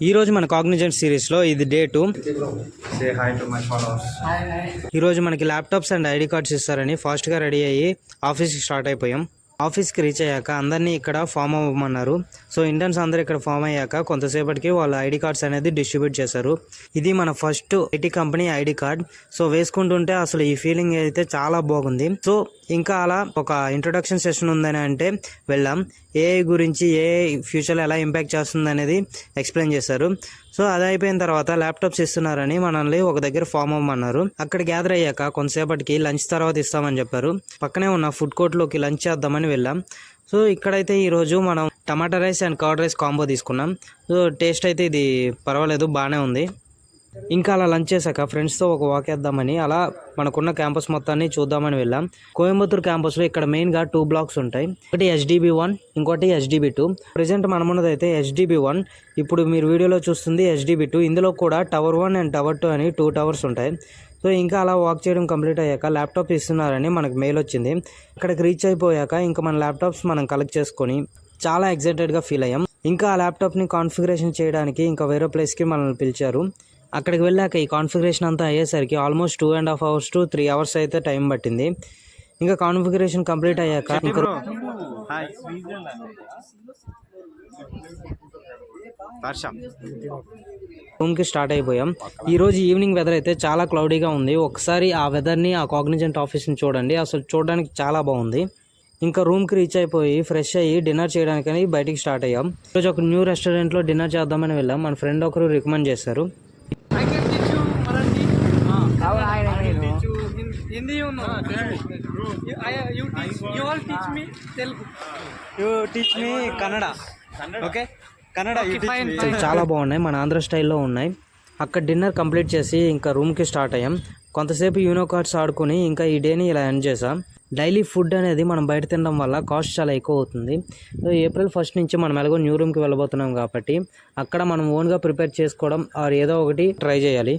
ఈ రోజు మన కాగ్నిజెంట్ సిరీస్ లో ఇది day 2. Say hi to my followers. ఈ రోజు మనకి ల్యాప్టాప్స్ అండ్ ఐడి కార్డ్స్ ఇస్తారని ఫాస్ట్ గా రెడీ అయ్యి ఆఫీస్ కి స్టార్ట్ అయిపోయాం. ఆఫీస్ కి రీచ్ అయ్యాక అందరినీ ఇక్కడ ఫామ్ అవ్వమన్నారు. సో ఇంటర్న్స్ అందరూ ఇక్కడ ఫామ్ అయ్యాక కొంతసేపటికి వాళ్ళ ఐడి కార్డ్స్ అనేది డిస్ట్రిబ్యూట్ చేశారు. ఇది మన first IT company ID card. So వేసుకుంటుంటే అసలు ఈ ఫీలింగ్ అయితే చాలా బాగుంది. సో ఇంకా అలా ఒక ఇంట్రొడక్షన్ సెషన్ ఉందని అంటే వెళ్ళాం. ఏఐ గురించి ఏఐ ఫ్యూచర్లో ఎలా ఇంపాక్ట్ చేస్తుంది అనేది ఎక్స్ప్లెయిన్ చేశారు. సో అది అయిపోయిన తర్వాత ల్యాప్టాప్స్ ఇస్తున్నారని మనల్ని ఒక దగ్గర ఫామ్ అవ్వమన్నారు. అక్కడ గ్యాదర్ అయ్యాక కొంతసేపటికి లంచ్ తర్వాత ఇస్తామని చెప్పారు. పక్కనే ఉన్న ఫుడ్ కోర్ట్లోకి లంచ్ చేద్దామని వెళ్ళాం. సో ఇక్కడైతే ఈరోజు మనం tomato rice and curd rice combo తీసుకున్నాం. సో టేస్ట్ అయితే ఇది పర్వాలేదు, బాగానే ఉంది. ఇంకా అలా లంచ్ చేశాక ఫ్రెండ్స్తో ఒక వాక్ వేద్దామని అలా మనకున్న క్యాంపస్ మొత్తాన్ని చూద్దామని వెళ్ళాం. కోయంబత్తూర్ క్యాంపస్లో ఇక్కడ మెయిన్గా 2 బ్లాక్స్ ఉంటాయి. ఒకటి HDB1, ఇంకోటి HDB2. ప్రజెంట్ మనమున్నది అయితే HDB1. ఇప్పుడు మీరు వీడియోలో చూస్తుంది HDB2. ఇందులో కూడా టవర్ 1 అండ్ టవర్ 2 అని 2 టవర్స్ ఉంటాయి. సో ఇంకా అలా వాక్ చేయడం కంప్లీట్ అయ్యాక ల్యాప్టాప్ ఇస్తున్నారని మనకు మెయిల్ వచ్చింది. అక్కడికి రీచ్ అయిపోయాక ఇంకా మన ల్యాప్టాప్స్ మనం కలెక్ట్ చేసుకొని చాలా ఎక్సైటెడ్గా ఫీల్ అయ్యాం. ఇంకా ఆ ల్యాప్టాప్ని కాన్ఫిగరేషన్ చేయడానికి ఇంకా వేరే ప్లేస్కి మనల్ని పిలిచారు. అక్కడికి వెళ్ళాక ఈ కాన్ఫిగరేషన్ అంతా అయ్యేసరికి ఆల్మోస్ట్ 2.5 hours to 3 hours అయితే టైం పట్టింది. ఇంకా కాన్ఫిగరేషన్ కంప్లీట్ అయ్యాక ఇంకా రూమ్కి స్టార్ట్ అయిపోయాం. ఈరోజు ఈవినింగ్ వెదర్ అయితే చాలా క్లౌడీగా ఉంది. ఒకసారి ఆ వెదర్ని, ఆ కాగ్నిజెంట్ ఆఫీస్ని చూడండి, అసలు చూడడానికి చాలా బాగుంది. ఇంకా రూమ్కి రీచ్ అయిపోయి ఫ్రెష్ అయ్యి డిన్నర్ చేయడానికని బయటికి స్టార్ట్ అయ్యాం. ఈరోజు ఒక న్యూ రెస్టారెంట్లో డిన్నర్ చేద్దామని వెళ్ళాం. మన ఫ్రెండ్ ఒకరు రికమెండ్ చేశారు. I can teach you Marathi. I will teach you Hindi. You know. You all teach me Telugu. You teach me Kannada. Okay? Kannada. Okay, you teach fine, me. fine. చాలా బాగున్నాయి, మన ఆంధ్ర స్టైల్లో ఉన్నాయి. అక్కడ dinner complete చేసి ఇంకా రూమ్కి start అయ్యాం. కొంతసేపు యూనో కార్డ్స్ ఆడుకుని ఇంకా ఈ డేని ఇలా ఎండ్ చేసాం. డైలీ ఫుడ్ అనేది మనం బయట తినడం వల్ల కాస్ట్ చాలా ఎక్కువ అవుతుంది. April 1st నుంచి మనం ఎలాగో న్యూ రూమ్కి వెళ్ళబోతున్నాం కాబట్టి అక్కడ మనం ఓన్గా ప్రిపేర్ చేసుకోవడం ఆర్ ఏదో ఒకటి ట్రై చేయాలి.